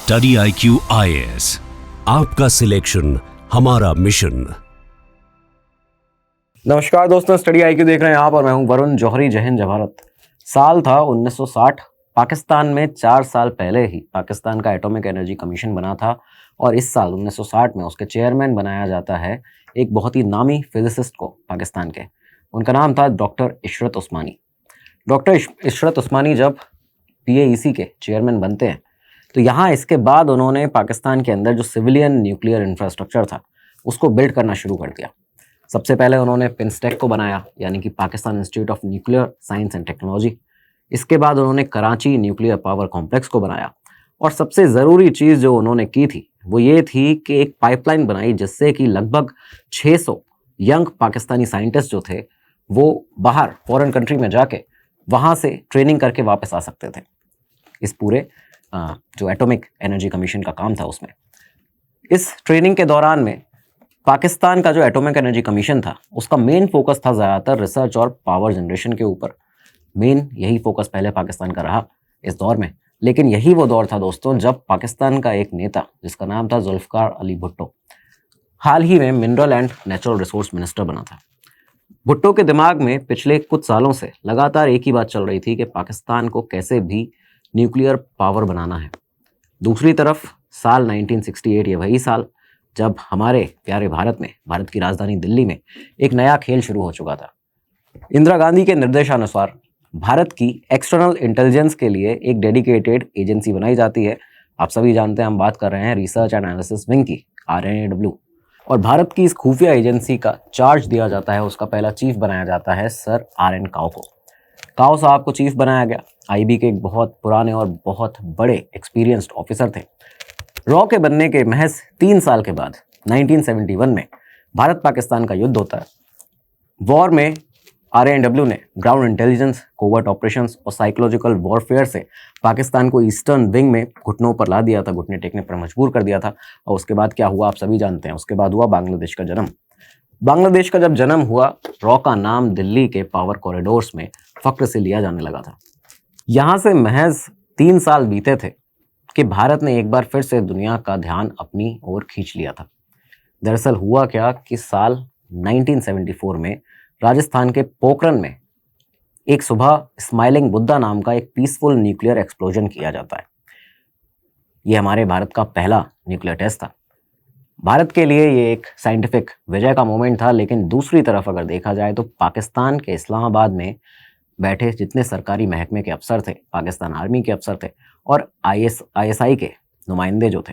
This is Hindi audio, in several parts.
स्टडी IQ IAS, आपका सिलेक्शन हमारा मिशन। नमस्कार दोस्तों, स्टडी IQ देख रहे हैं आप और मैं हूं वरुण जौहरी। जय हिंद जय भारत। साल था 1960। पाकिस्तान में 4 साल पहले ही पाकिस्तान का एटॉमिक एनर्जी कमीशन बना था और इस साल 1960 में उसके चेयरमैन बनाया जाता है एक बहुत ही नामी फिजिसिस्ट को पाकिस्तान के। उनका नाम था डॉक्टर इशरत उस्मानी। डॉक्टर इशरत उस्मानी जब PAEC के चेयरमैन बनते हैं तो यहाँ इसके बाद उन्होंने पाकिस्तान के अंदर जो सिविलियन न्यूक्लियर इंफ्रास्ट्रक्चर था उसको बिल्ड करना शुरू कर दिया। सबसे पहले उन्होंने पिंस्टेक को बनाया, यानी कि Pakistan institute of nuclear science and technology. इसके बाद उन्होंने कराची न्यूक्लियर पावर कॉम्प्लेक्स को बनाया और सबसे ज़रूरी चीज़ जो उन्होंने की थी वो ये थी कि एक पाइपलाइन बनाई जिससे कि लगभग 600 यंग पाकिस्तानी साइंटिस्ट जो थे वो बाहर फॉरेन कंट्री में जाके वहाँ से ट्रेनिंग करके वापस आ सकते थे। इस पूरे जो एटॉमिक एनर्जी कमीशन का काम था उसमें, इस ट्रेनिंग के दौरान में पाकिस्तान का जो एटॉमिक एनर्जी कमीशन था उसका मेन फोकस था ज़्यादातर रिसर्च और पावर जनरेशन के ऊपर। मेन यही फोकस पहले पाकिस्तान का रहा इस दौर में। लेकिन यही वो दौर था दोस्तों जब पाकिस्तान का एक नेता जिसका नाम था जुल्फ़िकार अली भुट्टो हाल ही में mineral and natural resource minister बना था। भुट्टो के दिमाग में पिछले कुछ सालों से लगातार एक ही बात चल रही थी कि पाकिस्तान को कैसे भी न्यूक्लियर पावर बनाना है। दूसरी तरफ साल 1968, ये वही साल जब हमारे प्यारे भारत में, भारत की राजधानी दिल्ली में एक नया खेल शुरू हो चुका था। इंदिरा गांधी के निर्देशानुसार भारत की एक्सटर्नल इंटेलिजेंस के लिए एक डेडिकेटेड एजेंसी बनाई जाती है। आप सभी जानते हैं हम बात कर रहे हैं रिसर्च एंड एनालिसिस विंग की, RNAW। और भारत की इस खुफिया एजेंसी का चार्ज दिया जाता है, उसका पहला चीफ बनाया जाता है सर RN काओ को। काओ साहब को चीफ बनाया गया। IB के एक बहुत पुराने और बहुत बड़े एक्सपीरियंस्ड ऑफिसर थे। रॉ के बनने के महज 3 साल के बाद 1971 में भारत पाकिस्तान का युद्ध होता है। वॉर में RNAW ने ग्राउंड इंटेलिजेंस, कोवर्ट ऑपरेशंस और साइकोलॉजिकल वॉरफेयर से पाकिस्तान को ईस्टर्न विंग में घुटनों पर ला दिया था, घुटने टेकने पर मजबूर कर दिया था। और उसके बाद क्या हुआ आप सभी जानते हैं। उसके बाद हुआ बांग्लादेश का जन्म। बांग्लादेश का जब जन्म हुआ, रॉ का नाम दिल्ली के पावर कॉरिडोर्स में फख्र से लिया जाने लगा था। यहाँ से महज 3 साल बीते थे कि भारत ने एक बार फिर से दुनिया का ध्यान अपनी ओर खींच लिया था। दरअसल हुआ क्या कि साल 1974 में राजस्थान के पोखरण में एक सुबह स्माइलिंग बुद्धा नाम का एक पीसफुल न्यूक्लियर एक्सप्लोजन किया जाता है। ये हमारे भारत का पहला न्यूक्लियर टेस्ट था। भारत के लिए ये एक साइंटिफिक विजय का मोमेंट था। लेकिन दूसरी तरफ अगर देखा जाए तो पाकिस्तान के इस्लामाबाद में बैठे जितने सरकारी महकमे के अफसर थे, पाकिस्तान आर्मी के अफसर थे और ISI के नुमाइंदे जो थे,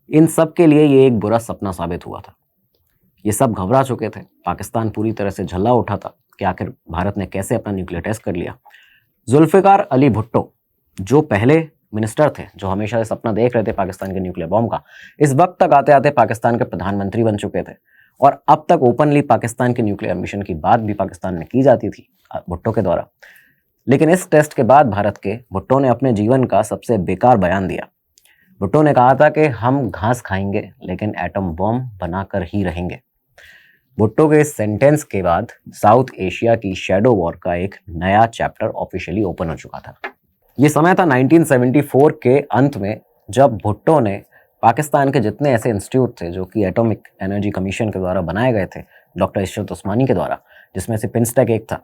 इन सब के लिए ये एक बुरा सपना साबित हुआ था। ये सब घबरा चुके थे। पाकिस्तान पूरी तरह से झल्ला उठा था कि आखिर भारत ने कैसे अपना न्यूक्लियर टेस्ट कर लिया। जुल्फ़िकार अली भुट्टो जो पहले मिनिस्टर थे, जो हमेशा से सपना देख रहे थे पाकिस्तान के न्यूक्लियर बॉम्ब का, इस वक्त तक आते आते पाकिस्तान के प्रधानमंत्री बन चुके थे और अब तक ओपनली पाकिस्तान के न्यूक्लियर मिशन की बात भी पाकिस्तान में की जाती थी भुट्टो के द्वारा। लेकिन इस टेस्ट के बाद भारत के भुट्टो ने अपने जीवन का सबसे बेकार बयान दिया। भुट्टो ने कहा था कि हम घास खाएंगे लेकिन एटम बॉम्ब बनाकर ही रहेंगे। भुट्टो के इस सेंटेंस के बाद साउथ एशिया की शैडो वॉर का एक नया चैप्टर ऑफिशियली ओपन हो चुका था। ये समय था 1974 के अंत में, जब भुट्टो ने पाकिस्तान के जितने ऐसे इंस्टीट्यूट थे जो कि एटॉमिक एनर्जी कमीशन के द्वारा बनाए गए थे डॉक्टर इशरत उस्मानी के द्वारा, जिसमें से पिंस्टेक एक था।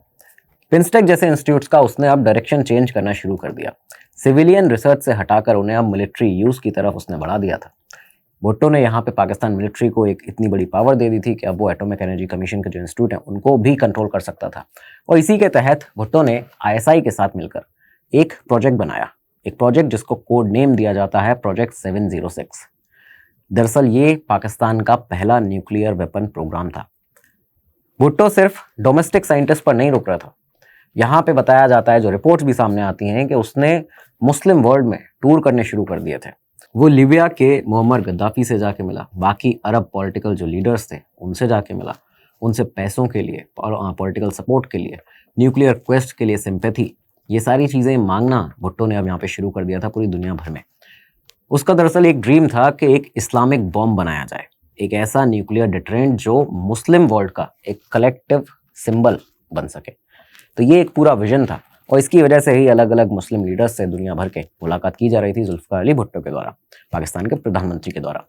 पिंस्टेक जैसे इंस्टीट्यूट्स का उसने अब डायरेक्शन चेंज करना शुरू कर दिया। सिविलियन रिसर्च से हटाकर उन्हें अब मिलिट्री यूज़ की तरफ उसने बढ़ा दिया था। भुट्टो ने यहाँ पे पाकिस्तान मिलिट्री को एक इतनी बड़ी पावर दे दी थी कि अब वो एटॉमिक एनर्जी कमीशन के जो इंस्टीट्यूट हैं उनको भी कंट्रोल कर सकता था। और इसी के तहत भुट्टो ने ISI के साथ मिलकर एक प्रोजेक्ट बनाया, एक प्रोजेक्ट जिसको कोड नेम दिया जाता है प्रोजेक्ट 706। दरअसल ये पाकिस्तान का पहला न्यूक्लियर वेपन प्रोग्राम था। भुट्टो सिर्फ डोमेस्टिक साइंटिस्ट पर नहीं रुक रहा था। यहाँ पे बताया जाता है, जो रिपोर्ट्स भी सामने आती हैं, कि उसने मुस्लिम वर्ल्ड में टूर करने शुरू कर दिए थे। वो लीबिया के मुअम्मर गद्दाफी से जाके मिला, बाकी अरब पॉलिटिकल जो लीडर्स थे उनसे जाके मिला, उनसे पैसों के लिए और पॉलिटिकल सपोर्ट के लिए, न्यूक्लियर क्वेस्ट के लिए सिंपैथी, ये सारी चीज़ें मांगना भुट्टो ने अब यहाँ पे शुरू कर दिया था पूरी दुनिया भर में। उसका दरअसल एक ड्रीम था कि एक इस्लामिक बॉम्ब बनाया जाए, एक ऐसा न्यूक्लियर डिटरेंट जो मुस्लिम वर्ल्ड का एक कलेक्टिव सिंबल बन सके। तो ये एक पूरा विजन था और इसकी वजह से ही अलग अलग मुस्लिम लीडर्स से दुनिया भर के मुलाकात की जा रही थी जुल्फ़िकार अली भुट्टो के द्वारा, पाकिस्तान के प्रधानमंत्री के द्वारा।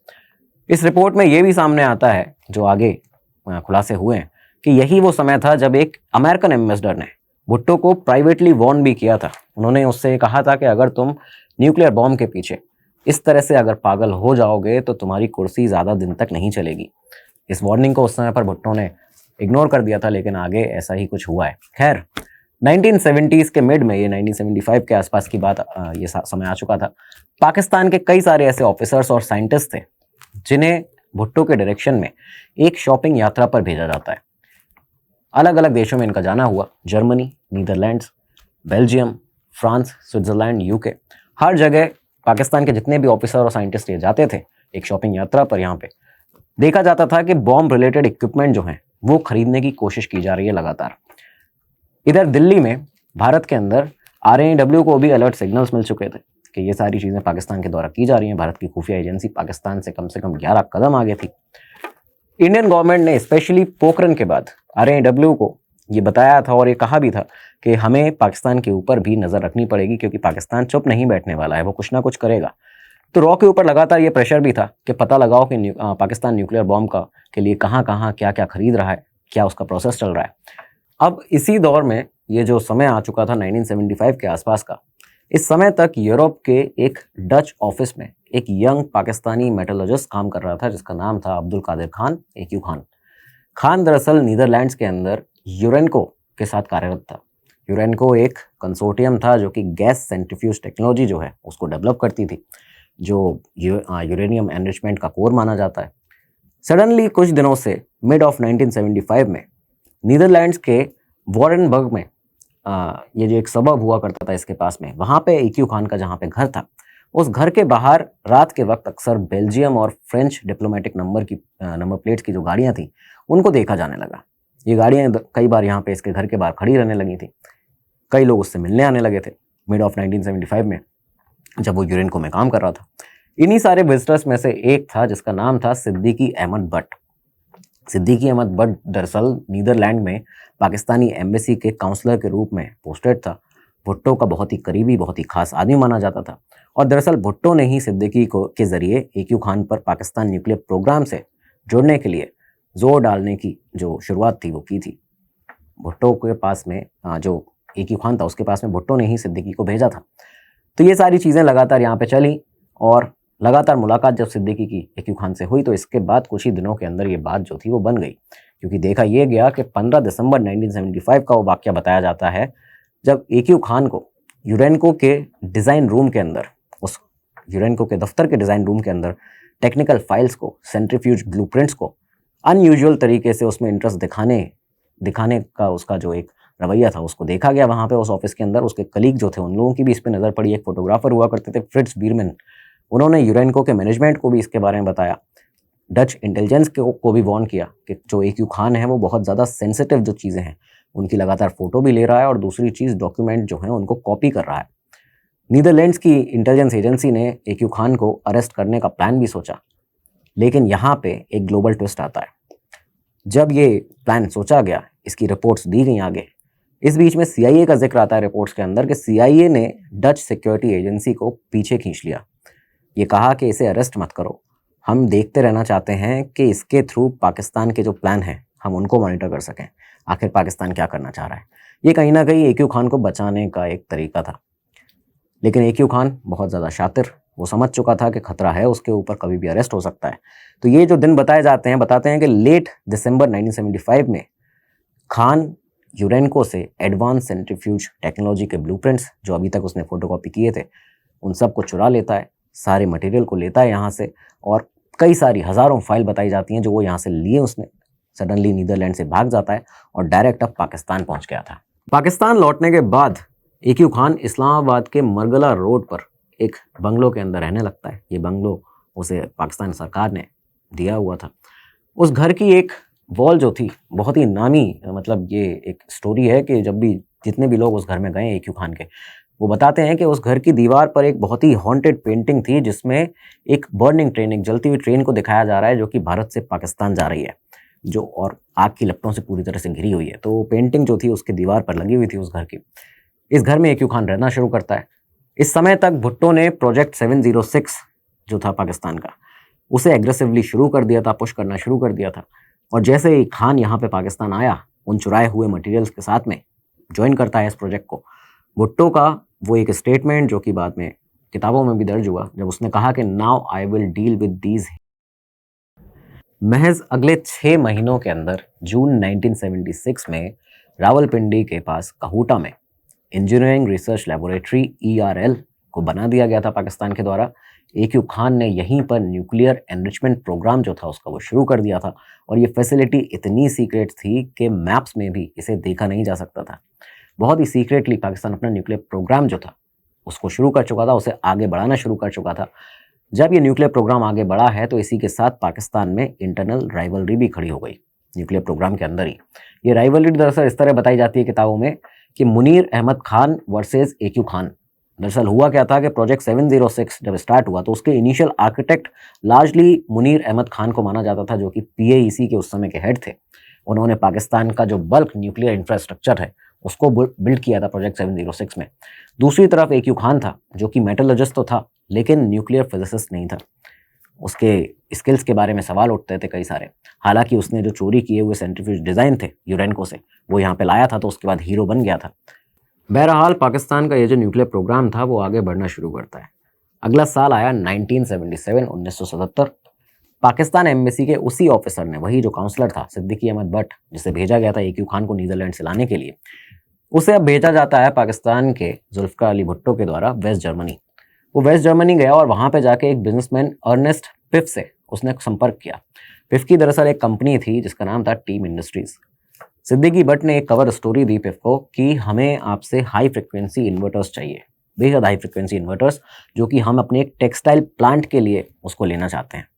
इस रिपोर्ट में ये भी सामने आता है, जो आगे खुलासे हुए हैं, कि यही वो समय था जब एक अमेरिकन एम्बेसडर ने भुट्टो को प्राइवेटली वार्न भी किया था। उन्होंने उससे कहा था कि अगर तुम न्यूक्लियर बॉम्ब के पीछे इस तरह से अगर पागल हो जाओगे तो तुम्हारी कुर्सी ज़्यादा दिन तक नहीं चलेगी। इस वार्निंग को उस समय पर भुट्टो ने इग्नोर कर दिया था, लेकिन आगे ऐसा ही कुछ हुआ है। खैर 1970s के मिड में, ये 1975 के आसपास की बात, ये समय आ चुका था। पाकिस्तान के कई सारे ऐसे ऑफिसर्स और साइंटिस्ट थे जिन्हें भुट्टो के डायरेक्शन में एक शॉपिंग यात्रा पर भेजा जाता है। अलग अलग देशों में इनका जाना हुआ, Germany, Netherlands, Belgium, France, Switzerland, UK, हर जगह पाकिस्तान के जितने भी ऑफिसर और साइंटिस्ट ये जाते थे एक शॉपिंग यात्रा पर, यहाँ पे देखा जाता था कि बॉम्ब रिलेटेड इक्विपमेंट जो हैं वो खरीदने की कोशिश की जा रही है लगातार। इधर दिल्ली में, भारत के अंदर RAW को भी अलर्ट सिग्नल्स मिल चुके थे कि ये सारी चीज़ें पाकिस्तान के द्वारा की जा रही हैं। भारत की खुफिया एजेंसी पाकिस्तान से कम 11 कदम आगे थी। इंडियन गवर्नमेंट ने स्पेशली पोखरण के बाद RAW को ये बताया था और ये कहा भी था कि हमें पाकिस्तान के ऊपर भी नज़र रखनी पड़ेगी, क्योंकि पाकिस्तान चुप नहीं बैठने वाला है, वो कुछ ना कुछ करेगा। तो रॉ के ऊपर लगातार ये प्रेशर भी था कि पता लगाओ कि पाकिस्तान न्यूक्लियर बॉम्ब के लिए कहाँ कहाँ क्या क्या खरीद रहा है, क्या उसका प्रोसेस चल रहा है। अब इसी दौर में ये जो समय आ चुका था 1975 के आसपास का, इस समय तक यूरोप के एक डच ऑफिस में एक यंग पाकिस्तानी मेटलर्जिस्ट काम कर रहा था जिसका नाम था अब्दुल कादिर खान, AQ खान। खान दरअसल नीदरलैंड्स के अंदर यूरेनको के साथ कार्यरत था। यूरेनको एक कंसोर्टियम था जो कि गैस सेंट्रीफ्यूज टेक्नोलॉजी जो है उसको डेवलप करती थी, जो यूरेनियम एनरिचमेंट का कोर माना जाता है। सडनली कुछ दिनों से मिड ऑफ 1975 में नीदरलैंड्स के वॉरेनबर्ग में ये जो एक सबब हुआ करता था इसके पास में, वहाँ पे AQ खान का जहाँ पे घर था, उस घर के बाहर रात के वक्त अक्सर बेल्जियम और फ्रेंच डिप्लोमेटिक नंबर प्लेट्स की जो गाड़ियाँ थी उनको देखा जाने लगा। ये गाड़ियाँ कई बार यहाँ पे इसके घर के बाहर खड़ी रहने लगी थी। कई लोग उससे मिलने आने लगे थे मिड ऑफ 1975 में जब वो यूरेनको में काम कर रहा था। इन्हीं सारे विजिटर्स में से एक था जिसका नाम था सिद्दीकी अहमद भट्ट। सिद्दीकी अहमद भट्ट दरअसल नीदरलैंड में पाकिस्तानी एम्बेसी के काउंसलर के रूप में पोस्टेड था। भुट्टो का बहुत ही करीबी, बहुत ही खास आदमी माना जाता था और दरअसल भुट्टो ने ही सिद्दीकी को के ज़रिए AQ खान पर पाकिस्तान न्यूक्लियर प्रोग्राम से जुड़ने के लिए जोर डालने की जो शुरुआत थी वो की थी। भुट्टो के पास में जो AQ खान था उसके पास में भुट्टो ने ही सिद्दीकी को भेजा था। तो ये सारी चीज़ें लगातार यहाँ पे चली और लगातार मुलाकात जब सिद्दीकी की AQ खान से हुई तो इसके बाद कुछ ही दिनों के अंदर ये बात जो थी वो बन गई, क्योंकि देखा ये गया कि 15 दिसंबर 1975 का वो वाक़या बताया जाता है जब AQ खान को यूरेनको के डिज़ाइन रूम के अंदर, उस यूरेनको के दफ्तर के डिज़ाइन रूम के अंदर टेक्निकल फाइल्स को, सेंट्रीफ्यूज ब्लूप्रिंट्स को अनयूजुअल तरीके से उसमें इंटरेस्ट दिखाने का उसका जो एक रवैया था उसको देखा गया वहाँ पे उस ऑफिस के अंदर। उसके कलीग जो थे उन लोगों की भी इस पर नज़र पड़ी। एक फोटोग्राफर हुआ करते थे फ्रिट्ज बीरमैन, उन्होंने यूरेनको के मैनेजमेंट को भी इसके बारे में बताया। डच इंटेलिजेंस को भी वार्न किया कि जो AQ खान है वो बहुत ज़्यादा सेंसिटिव जो चीज़ें हैं उनकी लगातार फ़ोटो भी ले रहा है और दूसरी चीज़ डॉक्यूमेंट जो हैं उनको कॉपी कर रहा है। नीदरलैंड्स की इंटेलिजेंस एजेंसी ने AQ खान को अरेस्ट करने का प्लान भी सोचा, लेकिन यहाँ पे एक ग्लोबल ट्विस्ट आता है। जब ये प्लान सोचा गया, इसकी रिपोर्ट्स दी गई आगे, इस बीच में CIA का जिक्र आता है रिपोर्ट्स के अंदर कि CIA ने डच सिक्योरिटी एजेंसी को पीछे खींच लिया। ये कहा कि इसे अरेस्ट मत करो, हम देखते रहना चाहते हैं कि इसके थ्रू पाकिस्तान के जो प्लान हैं हम उनको मॉनिटर कर सकें, आखिर पाकिस्तान क्या करना चाह रहा है। ये कहीं ना कहीं AQ खान को बचाने का एक तरीका था, लेकिन AQ खान बहुत ज़्यादा शातिर, वो समझ चुका था कि खतरा है उसके ऊपर, कभी भी अरेस्ट हो सकता है। तो ये जो दिन बताते हैं कि लेट दिसंबर 1975 में खान यूरेनको से एडवांस सेंट्रीफ्यूज टेक्नोलॉजी के ब्लूप्रिंट्स जो अभी तक उसने फोटोकॉपी किए थे उन सब को चुरा लेता है, सारे मटेरियल को लेता है यहाँ से, और कई सारी हज़ारों फाइल बताई जाती हैं जो वो यहाँ से लिए उसने सडनली नीदरलैंड से भाग जाता है और डायरेक्ट अब पाकिस्तान पहुँच गया था। पाकिस्तान लौटने के बाद AQ खान इस्लामाबाद के मरगला रोड पर एक बंगलो के अंदर रहने लगता है। ये बंगलो उसे पाकिस्तान सरकार ने दिया हुआ था। उस घर की एक वॉल जो थी बहुत ही नामी, मतलब ये एक स्टोरी है कि जब भी जितने भी लोग उस घर में गए AQ खान के, वो बताते हैं कि उस घर की दीवार पर एक बहुत ही हॉन्टेड पेंटिंग थी जिसमें एक बर्निंग ट्रेन, एक जलती हुई ट्रेन को दिखाया जा रहा है जो कि भारत से पाकिस्तान जा रही है, जो और आग की लपटों से पूरी तरह से घिरी हुई है। तो पेंटिंग जो थी उसकी दीवार पर लगी हुई थी उस घर की। इस घर में AQ खान रहना शुरू करता है। इस समय तक भुट्टो ने प्रोजेक्ट 706 जो था पाकिस्तान का, उसे एग्रेसिवली शुरू कर दिया था, पुश करना शुरू कर दिया था। और जैसे ही खान यहाँ पे पाकिस्तान आया, उन चुराए हुए मटेरियल्स के साथ में ज्वाइन करता है इस प्रोजेक्ट को, भुट्टो का वो एक स्टेटमेंट जो कि बाद में किताबों में भी दर्ज हुआ, जब उसने कहा कि now I will deal with these. महज अगले 6 महीनों के अंदर जून 1976 में रावलपिंडी के पास कहूटा में इंजीनियरिंग रिसर्च लेबोरेटरी ERL को बना दिया गया था पाकिस्तान के द्वारा। AQ खान ने यहीं पर न्यूक्लियर एनरिचमेंट प्रोग्राम जो था उसका वो शुरू कर दिया था। और ये फैसिलिटी इतनी सीक्रेट थी कि मैप्स में भी इसे देखा नहीं जा सकता था। बहुत ही सीक्रेटली पाकिस्तान अपना न्यूक्लियर प्रोग्राम जो था उसको शुरू कर चुका था, उसे आगे बढ़ाना शुरू कर चुका था। जब ये न्यूक्लियर प्रोग्राम आगे बढ़ा है तो इसी के साथ पाकिस्तान में इंटरनल राइवलरी भी खड़ी हो गई न्यूक्लियर प्रोग्राम के अंदर ही। ये राइवलरी दरअसल इस तरह बताई जाती है किताबों में कि मुनीर अहमद खान वर्सेस AQ खान। दरअसल हुआ क्या था कि प्रोजेक्ट 706 जब स्टार्ट हुआ तो उसके initial architect largely Munir Ahmad Khan को माना जाता था, जो कि PAEC के उस समय के हेड थे। उन्होंने पाकिस्तान का जो बल्क न्यूक्लियर इंफ्रास्ट्रक्चर है उसको बिल्ड किया था प्रोजेक्ट 706 में। दूसरी तरफ AQ खान था, जो कि मेटलर्जिस्ट तो था लेकिन न्यूक्लियर फिजिसिस्ट नहीं था। उसके स्किल्स के बारे में सवाल उठते थे कई सारे। हालांकि उसने जो चोरी किए हुए सेंट्रीफ्यूज डिज़ाइन थे यूरेनको से, वो यहाँ पे लाया था, तो उसके बाद हीरो बन गया था। बहरहाल पाकिस्तान का ये जो न्यूक्लियर प्रोग्राम था वो आगे बढ़ना शुरू करता है। अगला साल आया 1977। पाकिस्तान एम्बेसी के उसी ऑफिसर ने, वही जो काउंसलर था सिद्दीकी अहमद भट्ट, जिसे भेजा गया था AQ खान को नीदरलैंड से लाने के लिए, उसे अब भेजा जाता है पाकिस्तान के जुल्फकार अली भुट्टो के द्वारा वेस्ट जर्मनी। वो वेस्ट जर्मनी गया और वहाँ पे जाके एक बिजनेसमैन अर्नेस्ट पिफ से उसने संपर्क किया। पिफ की दरअसल एक कंपनी थी जिसका नाम था टीम इंडस्ट्रीज। सिद्दीकी भट्ट ने एक कवर स्टोरी दी पिफ को कि हमें आपसे हाई फ्रिक्वेंसी इन्वर्टर्स चाहिए, बेहद हाई फ्रिक्वेंसी इन्वर्टर्स, जो कि हम अपने एक टेक्सटाइल प्लांट के लिए उसको लेना चाहते हैं।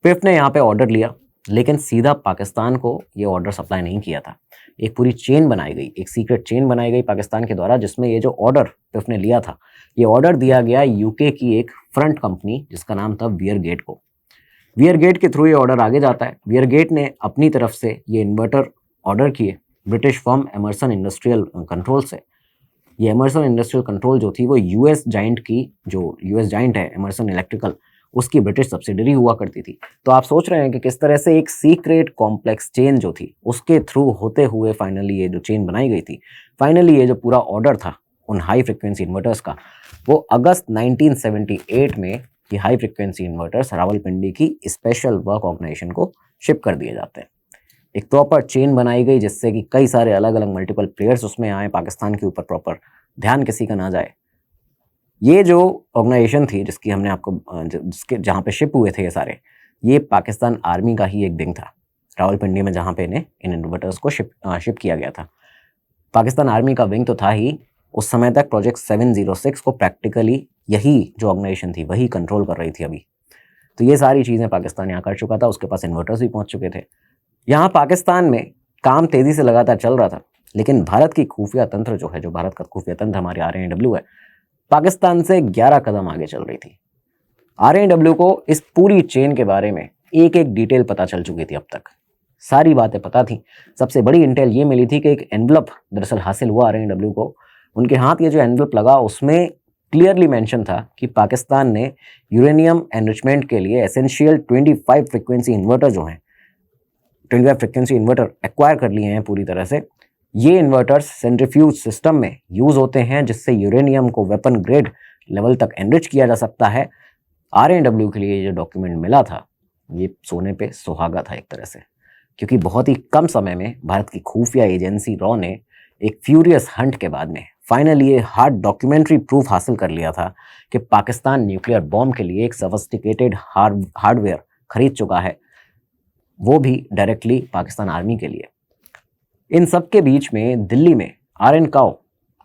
पिफ ने यहाँ पे ऑर्डर लिया, लेकिन सीधा पाकिस्तान को ये ऑर्डर सप्लाई नहीं किया था। एक पूरी चेन बनाई गई, एक सीक्रेट चेन बनाई गई पाकिस्तान के द्वारा, जिसमें ये जो ऑर्डर पिफ ने लिया था, ये ऑर्डर दिया गया UK की एक फ्रंट कंपनी जिसका नाम था वियरगेट को। वियरगेट के थ्रू ये ऑर्डर आगे जाता है। वियरगेट ने अपनी तरफ से ये इन्वर्टर ऑर्डर किए British firm Emerson industrial control से। ये एमर्सन इंडस्ट्रियल कंट्रोल जो थी वो US जाइंट की, जो US जाइंट है एमर्सन इलेक्ट्रिकल, उसकी ब्रिटिश सब्सिडरी हुआ करती थी। तो आप सोच रहे हैं कि किस तरह से एक सीक्रेट कॉम्प्लेक्स चेन जो थी उसके थ्रू होते हुए फाइनली ये जो चेन बनाई गई थी, फाइनली ये जो पूरा ऑर्डर था उन हाई फ्रिक्वेंसी इन्वर्टर्स का, वो अगस्त 1978 में ये हाई फ्रिक्वेंसी इन्वर्टर्स रावलपिंडी की स्पेशल वर्क ऑर्गेनाइजेशन को शिप कर दिए जाते हैं। एक प्रॉपर चेन बनाई गई जिससे कि कई सारे अलग अलग मल्टीपल प्लेयर्स उसमें आए, पाकिस्तान के ऊपर प्रॉपर ध्यान किसी का ना जाए। ये जो ऑर्गेनाइजेशन थी जिसकी हमने आपको जिसके जहाँ पे शिप हुए थे ये सारे, ये पाकिस्तान आर्मी का ही एक विंग था रावलपिंडी में, जहाँ पे इन्हें इन इन्वर्टर्स को शिप किया गया था। पाकिस्तान आर्मी का विंग तो था ही। उस समय तक प्रोजेक्ट 706 को प्रैक्टिकली यही जो ऑर्गेनाइजेशन थी वही कंट्रोल कर रही थी अभी। तो ये सारी चीज़ें पाकिस्तान यहाँ कर चुका था, उसके पास इन्वर्टर्स भी पहुँच चुके थे। यहाँ पाकिस्तान में काम तेज़ी से लगातार चल रहा था, लेकिन भारत की खुफिया तंत्र जो है, जो भारत का खुफिया तंत्र हमारे RNW है, पाकिस्तान से 11 कदम आगे चल रही थी। RNW को इस पूरी चेन के बारे में एक एक डिटेल पता चल चुकी थी, अब तक सारी बातें पता थी। सबसे बड़ी इंटेल ये मिली थी कि एक एनवलप दरअसल हासिल हुआ RNW को। उनके हाथ ये जो एनवलप लगा उसमें क्लियरली मेंशन था कि पाकिस्तान ने यूरेनियम एनरिचमेंट के लिए एसेंशियल 25 फ्रिक्वेंसी इन्वर्टर जो हैं, 25 फ्रिक्वेंसी इन्वर्टर एक्वायर कर लिए हैं पूरी तरह से। ये इन्वर्टर्स सेंट्रीफ्यूज सिस्टम में यूज़ होते हैं, जिससे यूरेनियम को वेपन ग्रेड लेवल तक एनरिच किया जा सकता है। RNW के लिए जो डॉक्यूमेंट मिला था ये सोने पे सुहागा था एक तरह से, क्योंकि बहुत ही कम समय में भारत की खुफिया एजेंसी रॉ ने एक फ्यूरियस हंट के बाद में फाइनली ये हार्ड डॉक्यूमेंट्री प्रूफ हासिल कर लिया था कि पाकिस्तान न्यूक्लियर बॉम्ब के लिए एक सोफिस्टिकेटेड हार्डवेयर खरीद चुका है, वो भी डायरेक्टली पाकिस्तान आर्मी के लिए। इन सब के बीच में दिल्ली में RN काओ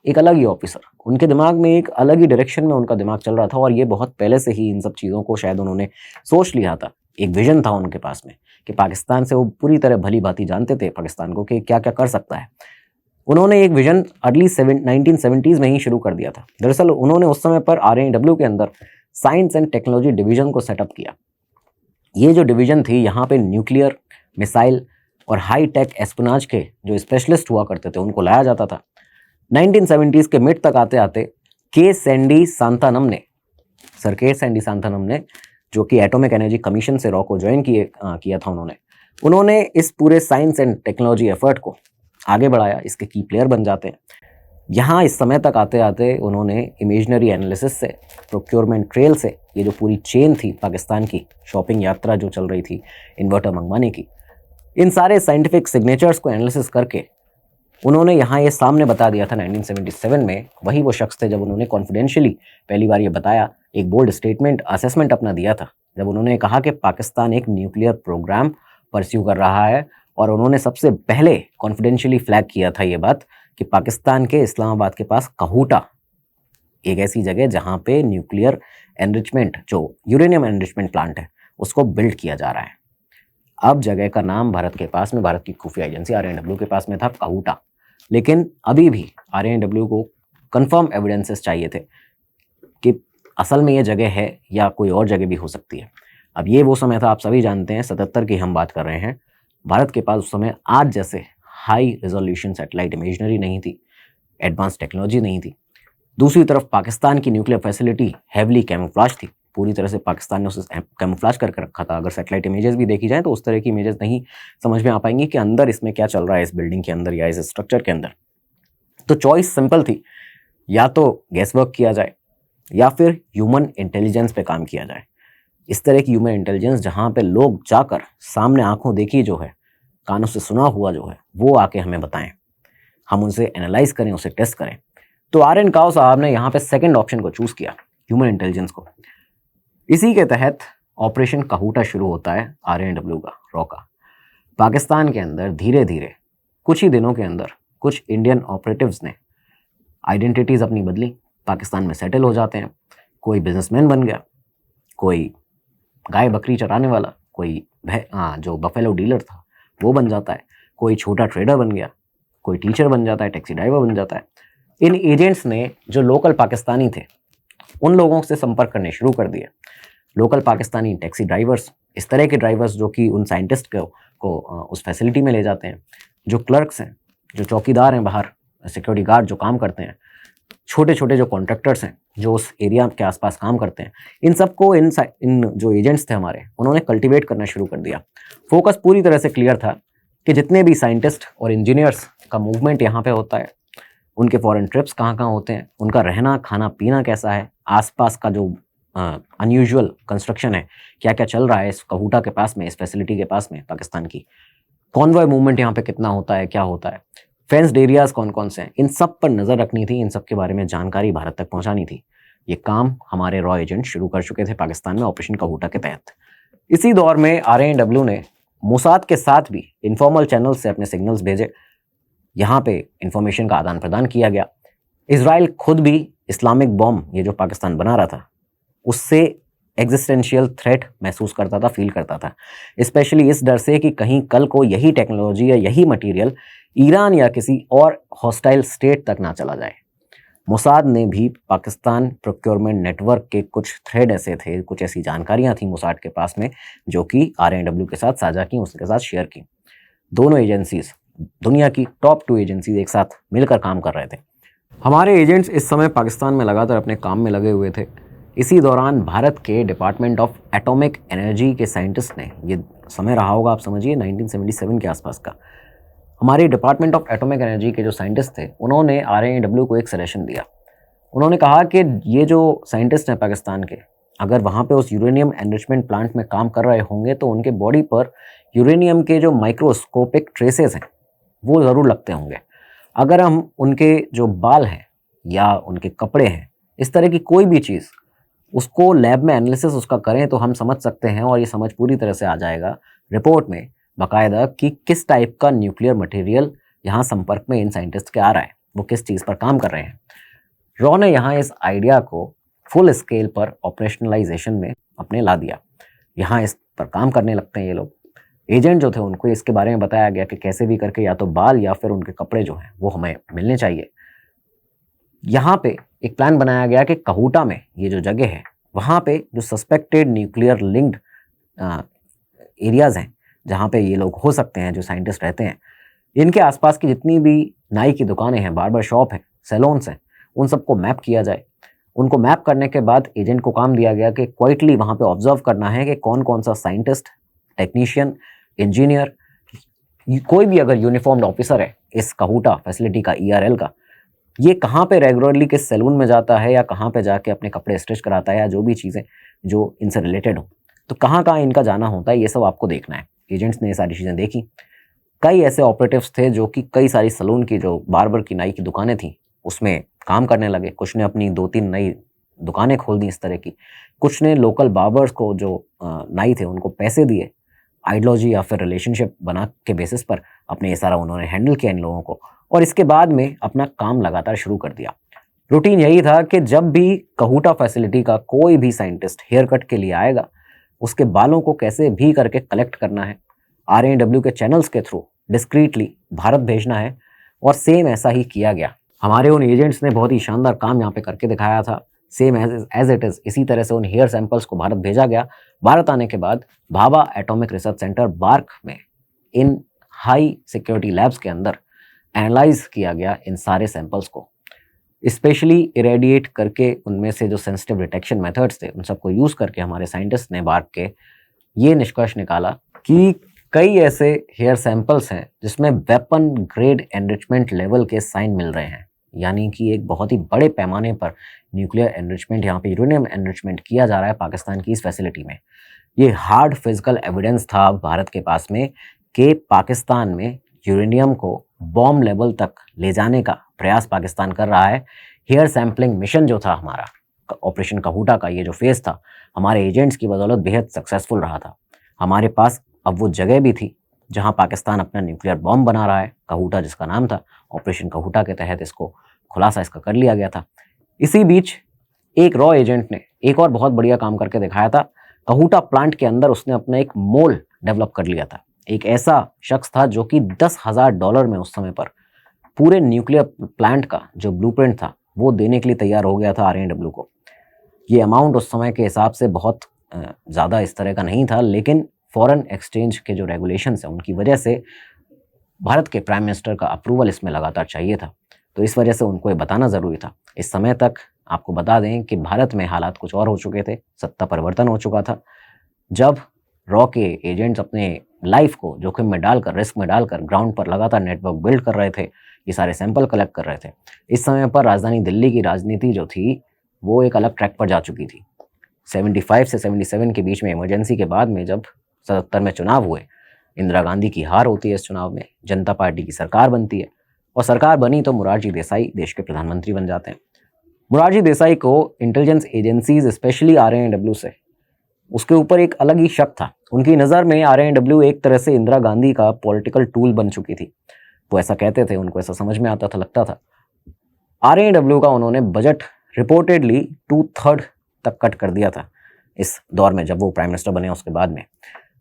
एक अलग ही ऑफिसर, उनके दिमाग में एक अलग ही डायरेक्शन में उनका दिमाग चल रहा था, और ये बहुत पहले से ही इन सब चीज़ों को शायद उन्होंने सोच लिया था। एक विजन था उनके पास में कि पाकिस्तान से वो पूरी तरह भली भांति जानते थे पाकिस्तान को कि क्या क्या कर सकता है। उन्होंने एक विजन अर्ली 1970s में ही शुरू कर दिया था। दरअसल उन्होंने उस समय पर RNW के अंदर साइंस एंड टेक्नोलॉजी डिवीज़न को सेटअप किया। ये जो डिवीज़न थी, यहाँ पे न्यूक्लियर, मिसाइल और हाई टेक एस्पिनाज के जो स्पेशलिस्ट हुआ करते थे उनको लाया जाता था। 1970s के मिड तक आते आते के सैंडी सांतानम ने, सर के सैंडी सांतानम ने, जो कि एटॉमिक एनर्जी कमीशन से रॉ को ज्वाइन किया था उन्होंने इस पूरे साइंस एंड टेक्नोलॉजी एफर्ट को आगे बढ़ाया, इसके की प्लेयर बन जाते हैं। यहाँ इस समय तक आते आते उन्होंने इमेजनरी एनालिसिस से, प्रोक्योरमेंट ट्रेल से, ये जो पूरी चेन थी पाकिस्तान की शॉपिंग यात्रा जो चल रही थी इन्वर्टर मंगवाने की, इन सारे साइंटिफिक सिग्नेचर्स को एनालिसिस करके उन्होंने यहाँ ये सामने बता दिया था 1977 में। वही वो शख्स थे जब उन्होंने कॉन्फिडेंशियली पहली बार ये बताया, एक बोल्ड स्टेटमेंट असेसमेंट अपना दिया था, जब उन्होंने कहा कि पाकिस्तान एक न्यूक्लियर प्रोग्राम परस्यू कर रहा है। और उन्होंने सबसे पहले कॉन्फिडेंशियली फ्लैग किया था ये बात कि पाकिस्तान के इस्लामाबाद के पास कहूटा एक ऐसी जगह जहाँ पे न्यूक्लियर एनरिचमेंट, जो यूरेनियम एनरिचमेंट प्लांट है, उसको बिल्ड किया जा रहा है। अब जगह का नाम भारत के पास में, भारत की खुफिया एजेंसी RNW के पास में था, कहूटा। लेकिन अभी भी RNW को कंफर्म एविडेंसेस चाहिए थे कि असल में ये जगह है या कोई और जगह भी हो सकती है। अब ये वो समय था, आप सभी जानते हैं, 77 की हम बात कर रहे हैं। भारत के पास उस समय आज जैसे हाई रेजोल्यूशन सैटेलाइट इमेजनरी नहीं थी, एडवांस टेक्नोलॉजी नहीं थी। दूसरी तरफ पाकिस्तान की न्यूक्लियर फैसिलिटी हैवली कैमोफ्लेज थी, पूरी तरह से पाकिस्तान ने उसे कैमोफ्लेज करके रखा था। अगर सैटेलाइट इमेजेस भी देखी जाए तो उस तरह की इमेजेस नहीं समझ में आ पाएंगी कि अंदर इसमें क्या चल रहा है, इस बिल्डिंग के अंदर या इस स्ट्रक्चर के अंदर। तो चॉइस सिंपल थी, या तो गैस वर्क किया जाए या फिर ह्यूमन इंटेलिजेंस पे काम किया जाए। इस तरह की ह्यूमन इंटेलिजेंस जहाँ पे लोग जाकर सामने आंखों देखी जो है, कानों से सुना हुआ जो है, वो आके हमें बताएं, हम उनसे एनालाइज करें, उसे टेस्ट करें। तो RN काओ साहब ने यहाँ पे सेकंड ऑप्शन को चूज किया, ह्यूमन इंटेलिजेंस को। इसी के तहत ऑपरेशन कहूटा शुरू होता है RNW का, रॉ का। पाकिस्तान के अंदर धीरे धीरे कुछ ही दिनों के अंदर कुछ इंडियन ऑपरेटिव्स ने आइडेंटिटीज़ अपनी बदली, पाकिस्तान में सेटल हो जाते हैं। कोई बिजनेसमैन बन गया, कोई गाय बकरी चराने वाला, कोई जो बफेलो डीलर था वो बन जाता है, कोई छोटा ट्रेडर बन गया, कोई टीचर बन जाता है, टैक्सी ड्राइवर बन जाता है। इन एजेंट्स ने जो लोकल पाकिस्तानी थे उन लोगों से संपर्क करने शुरू कर दिया। लोकल पाकिस्तानी टैक्सी ड्राइवर्स, इस तरह के ड्राइवर्स जो कि उन साइंटिस्ट को उस फैसिलिटी में ले जाते हैं, जो क्लर्क्स हैं, जो चौकीदार हैं, बाहर सिक्योरिटी गार्ड जो काम करते हैं, छोटे छोटे जो कॉन्ट्रैक्टर्स हैं जो उस एरिया के आसपास काम करते हैं, इन सबको इन जो एजेंट्स थे हमारे, उन्होंने कल्टीवेट करना शुरू कर दिया। फोकस पूरी तरह से क्लियर था कि जितने भी साइंटिस्ट और इंजीनियर्स का मूवमेंट यहाँ पे होता है, उनके फॉरेन ट्रिप्स कहाँ कहाँ होते हैं, उनका रहना खाना पीना कैसा है, आसपास का जो अनयूजुअल कंस्ट्रक्शन है, क्या क्या चल रहा है इस कहूटा के पास में, इस फैसिलिटी के पास में पाकिस्तान की, कॉन्वॉय मूवमेंट यहाँ पे कितना होता है, क्या होता है, फेंस्ड एरियाज कौन कौन से हैं, इन सब पर नज़र रखनी थी, इन सब के बारे में जानकारी भारत तक पहुँचानी थी। ये काम हमारे रॉ एजेंट शुरू कर चुके थे पाकिस्तान में ऑपरेशन कहूटा के तहत। इसी दौर में RNW ने मोसाद के साथ भी इनफॉर्मल चैनल से अपने सिग्नल्स भेजे, यहाँ पे इंफॉर्मेशन का आदान प्रदान किया गया। इजराइल खुद भी इस्लामिक बॉम्ब, ये जो पाकिस्तान बना रहा था, उससे एग्जिस्टेंशियल थ्रेट महसूस करता था, फील करता था, स्पेशली इस डर से कि कहीं कल को यही टेक्नोलॉजी या यही मटेरियल ईरान या किसी और हॉस्टाइल स्टेट तक ना चला जाए। मोसाद ने भी पाकिस्तान प्रोक्योरमेंट नेटवर्क के कुछ थ्रेड ऐसे थे, कुछ ऐसी जानकारियां थी मोसाद के पास में जो कि RNW के साथ साझा की, उसके साथ शेयर की। दोनों एजेंसीज, दुनिया की टॉप 2 एजेंसीज एक साथ मिलकर काम कर रहे थे। हमारे एजेंट्स इस समय पाकिस्तान में लगातार अपने काम में लगे हुए थे। इसी दौरान भारत के डिपार्टमेंट ऑफ एटॉमिक एनर्जी के साइंटिस्ट ने, ये समय रहा होगा आप समझिए 1977 के आसपास का, हमारे डिपार्टमेंट ऑफ एटॉमिक एनर्जी के जो साइंटिस्ट थे उन्होंने RNW को एक सजेशन दिया। उन्होंने कहा कि ये जो साइंटिस्ट हैं पाकिस्तान के, अगर वहाँ पे उस यूरेनियम एनरिचमेंट प्लांट में काम कर रहे होंगे तो उनके बॉडी पर यूरेनियम के जो माइक्रोस्कोपिक ट्रेसेस हैं वो ज़रूर लगते होंगे। अगर हम उनके जो बाल हैं या उनके कपड़े हैं, इस तरह की कोई भी चीज़, उसको लैब में एनालिसिस उसका करें तो हम समझ सकते हैं, और ये समझ पूरी तरह से आ जाएगा रिपोर्ट में बाकायदा कि किस टाइप का न्यूक्लियर मटेरियल यहाँ संपर्क में इन साइंटिस्ट के आ रहा है, वो किस चीज़ पर काम कर रहे हैं। रॉ ने यहाँ इस आइडिया को फुल स्केल पर ऑपरेशनलाइजेशन में अपने ला दिया। यहाँ इस पर काम करने लगते हैं ये लोग। एजेंट जो थे उनको इसके बारे में बताया गया कि कैसे भी करके या तो बाल या फिर उनके कपड़े जो हैं वो हमें मिलने चाहिए। यहाँ पे एक प्लान बनाया गया कि कहूटा में ये जो जगह है, वहाँ पे जो सस्पेक्टेड न्यूक्लियर लिंक्ड एरियाज़ हैं जहाँ पे ये लोग हो सकते हैं, जो साइंटिस्ट रहते हैं, इनके आसपास की जितनी भी नाई की दुकानें हैं, बार्बर शॉप है, सेलोन्स हैं उन सबको मैप किया जाए। उनको मैप करने के बाद एजेंट को काम दिया गया कि क्वाइटली वहाँ पे ऑब्जर्व करना है कि कौन कौन सा साइंटिस्ट, टेक्नीशियन, इंजीनियर, कोई भी अगर यूनिफॉर्म्ड ऑफिसर है इस कहूटा फैसिलिटी का, ERL का, ये कहाँ पे रेगुलरली किस सैलून में जाता है या कहाँ पे जाके अपने कपड़े स्टिच कराता है या जो भी चीज़ें जो इनसे रिलेटेड हो, तो कहाँ कहाँ इनका जाना होता है, ये सब आपको देखना है। एजेंट्स ने ये सारी चीज़ें देखी। कई ऐसे ऑपरेटिव्स थे जो कि कई सारी सैलून की, जो बार्बर की, नाई की दुकानें थी, उसमें काम करने लगे। कुछ ने अपनी 2-3 नई दुकानें खोल दी इस तरह की। कुछ ने लोकल बार्बर्स को, जो नाई थे, उनको पैसे दिए, आइडियोलॉजी या फिर रिलेशनशिप बना के बेसिस पर अपने ये सारा उन्होंने हैंडल किया इन लोगों को, और इसके बाद में अपना काम लगातार शुरू कर दिया। रूटीन यही था कि जब भी कहूटा फैसिलिटी का कोई भी साइंटिस्ट हेयर कट के लिए आएगा, उसके बालों को कैसे भी करके कलेक्ट करना है, RAW के चैनल्स के थ्रू डिस्क्रीटली भारत भेजना है, और सेम ऐसा ही किया गया। हमारे उन एजेंट्स ने बहुत ही शानदार काम यहाँ पे करके दिखाया था। सेम एज इट इज़ इसी तरह से उन हेयर सैंपल्स को भारत भेजा गया। भारत आने के बाद Bhabha atomic research centre bark में इन हाई सिक्योरिटी लैब्स के अंदर एनालाइज किया गया इन सारे सैंपल्स को, स्पेशली इरेडिएट करके उनमें से जो सेंसिटिव डिटेक्शन मेथड्स थे उन सबको यूज़ करके हमारे साइंटिस्ट ने बार्क के ये निष्कर्ष निकाला कि कई ऐसे हेयर सैंपल्स हैं जिसमें वेपन ग्रेड एनरिचमेंट लेवल के साइन मिल रहे हैं, यानी कि एक बहुत ही बड़े पैमाने पर न्यूक्लियर एनरिचमेंट, यहाँ पे यूरेनियम एनरिचमेंट किया जा रहा है पाकिस्तान की इस फैसिलिटी में। ये हार्ड फिजिकल एविडेंस था भारत के पास में कि पाकिस्तान में यूरेनियम को बॉम्ब लेवल तक ले जाने का प्रयास पाकिस्तान कर रहा है। हेयर सैम्पलिंग मिशन जो था हमारा, ऑपरेशन कहूटा का ये जो फेज़ था, हमारे एजेंट्स की बदौलत बेहद सक्सेसफुल रहा था। हमारे पास अब वो जगह भी थी जहां पाकिस्तान अपना न्यूक्लियर बॉम्ब बना रहा है, कहूटा जिसका नाम था। ऑपरेशन कहूटा के तहत इसको खुलासा इसका कर लिया गया था। इसी बीच एक रॉ एजेंट ने एक और बहुत बढ़िया काम करके दिखाया था। कहूटा प्लांट के अंदर उसने अपना एक मोल डेवलप कर लिया था। एक ऐसा शख्स था जो कि $10,000 में उस समय पर पूरे न्यूक्लियर प्लांट का जो ब्लूप्रिंट था वो देने के लिए तैयार हो गया था RAW को। ये अमाउंट उस समय के हिसाब से बहुत ज़्यादा इस तरह का नहीं था, लेकिन फॉरेन एक्सचेंज के जो रेगुलेशंस हैं उनकी वजह से भारत के प्राइम मिनिस्टर का अप्रूवल इसमें लगातार चाहिए था, तो इस वजह से उनको ये बताना ज़रूरी था। इस समय तक आपको बता दें कि भारत में हालात कुछ और हो चुके थे, सत्ता परिवर्तन हो चुका था। जब रॉ के एजेंट्स अपने लाइफ को जोखिम में डालकर, रिस्क में डालकर ग्राउंड पर लगातार नेटवर्क बिल्ड कर रहे थे, ये सारे सैंपल कलेक्ट कर रहे थे, इस समय पर राजधानी दिल्ली की राजनीति जो थी वो एक अलग ट्रैक पर जा चुकी थी। 75 से 77 के बीच में इमरजेंसी के बाद में जब 77 में चुनाव हुए, इंदिरा गांधी की हार होती है इस चुनाव में, जनता पार्टी की सरकार बनती है, और सरकार बनी तो मोरारजी देसाई देश के प्रधानमंत्री बन जाते हैं। मोरारजी देसाई को इंटेलिजेंस एजेंसीज, स्पेशली RAW से, उसके ऊपर एक अलग ही शक था। उनकी नज़र में RAW एक तरह से इंदिरा गांधी का पॉलिटिकल टूल बन चुकी थी। वो ऐसा कहते थे, उनको ऐसा समझ में आता था, लगता था। RAW का उन्होंने बजट रिपोर्टेडली 2/3 तक कट कर दिया था इस दौर में, जब वो प्राइम मिनिस्टर बने। उसके बाद में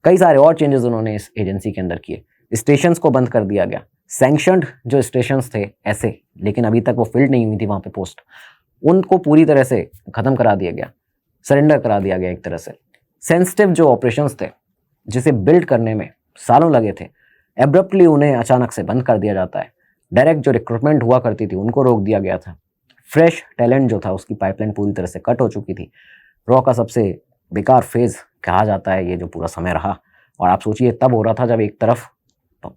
कई सारे और चेंजेस उन्होंने इस एजेंसी के अंदर किए। स्टेशंस को बंद कर दिया गया। सैंक्शनड जो स्टेशंस थे ऐसे, लेकिन अभी तक वो फिल्ड नहीं हुई थी वहाँ पे पोस्ट, उनको पूरी तरह से ख़त्म करा दिया गया, सरेंडर करा दिया गया एक तरह से। सेंसिटिव जो ऑपरेशंस थे जिसे बिल्ड करने में सालों लगे थे, एब्रप्टली उन्हें अचानक से बंद कर दिया जाता है। डायरेक्ट जो रिक्रूटमेंट हुआ करती थी उनको रोक दिया गया था। फ्रेश टैलेंट जो था उसकी पाइपलाइन पूरी तरह से कट हो चुकी थी। रॉ का सबसे बेकार फेज़ कहा जाता है ये जो पूरा समय रहा। और आप सोचिए तब हो रहा था जब एक तरफ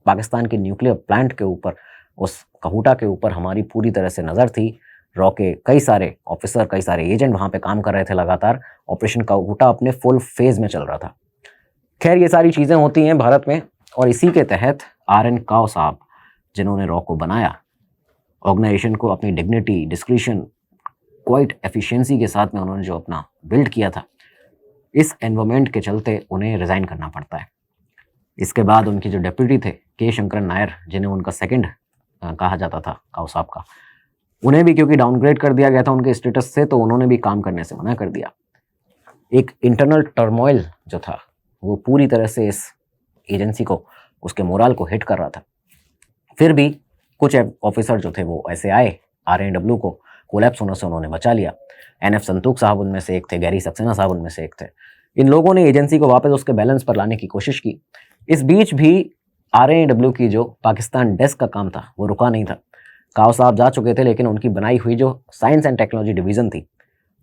पाकिस्तान के न्यूक्लियर प्लांट के ऊपर, उस कहूटा के ऊपर हमारी पूरी तरह से नज़र थी। रॉ के कई सारे ऑफिसर, कई सारे एजेंट वहाँ पे काम कर रहे थे लगातार। ऑपरेशन कहूटा अपने फुल फेज़ में चल रहा था। खैर, ये सारी चीज़ें होती हैं भारत में, और इसी के तहत RN काओ साहब, जिन्होंने रॉ को बनाया, ऑर्गेनाइजेशन को अपनी डिग्निटी, डिस्क्रिशन, क्वाइट एफिशिएंसी के साथ में उन्होंने जो अपना बिल्ड किया था, इस एनवायरमेंट के चलते उन्हें रिज़ाइन करना पड़ता है। इसके बाद उनके जो डेप्यूटी थे के शंकरन नायर, जिन्हें उनका सेकंड कहा जाता था काओ साहब का, उन्हें भी क्योंकि डाउनग्रेड कर दिया गया था उनके स्टेटस से, तो उन्होंने भी काम करने से मना कर दिया। एक इंटरनल टर्मोइल जो था वो पूरी तरह से इस एजेंसी को, उसके मोराल को हिट कर रहा था। फिर भी कुछ ऑफिसर जो थे वो ऐसे आए, RAW को कोलैप्स होने से उन्होंने बचा लिया। NF संतूक साहब उनमें से एक थे, गैरी सक्सेना साहब उनमें से एक थे। इन लोगों ने एजेंसी को वापस उसके बैलेंस पर लाने की कोशिश की। इस बीच भी RAW की जो पाकिस्तान डेस्क का काम था वो रुका नहीं था। काव साहब जा चुके थे, लेकिन उनकी बनाई हुई जो साइंस एंड टेक्नोलॉजी डिवीज़न थी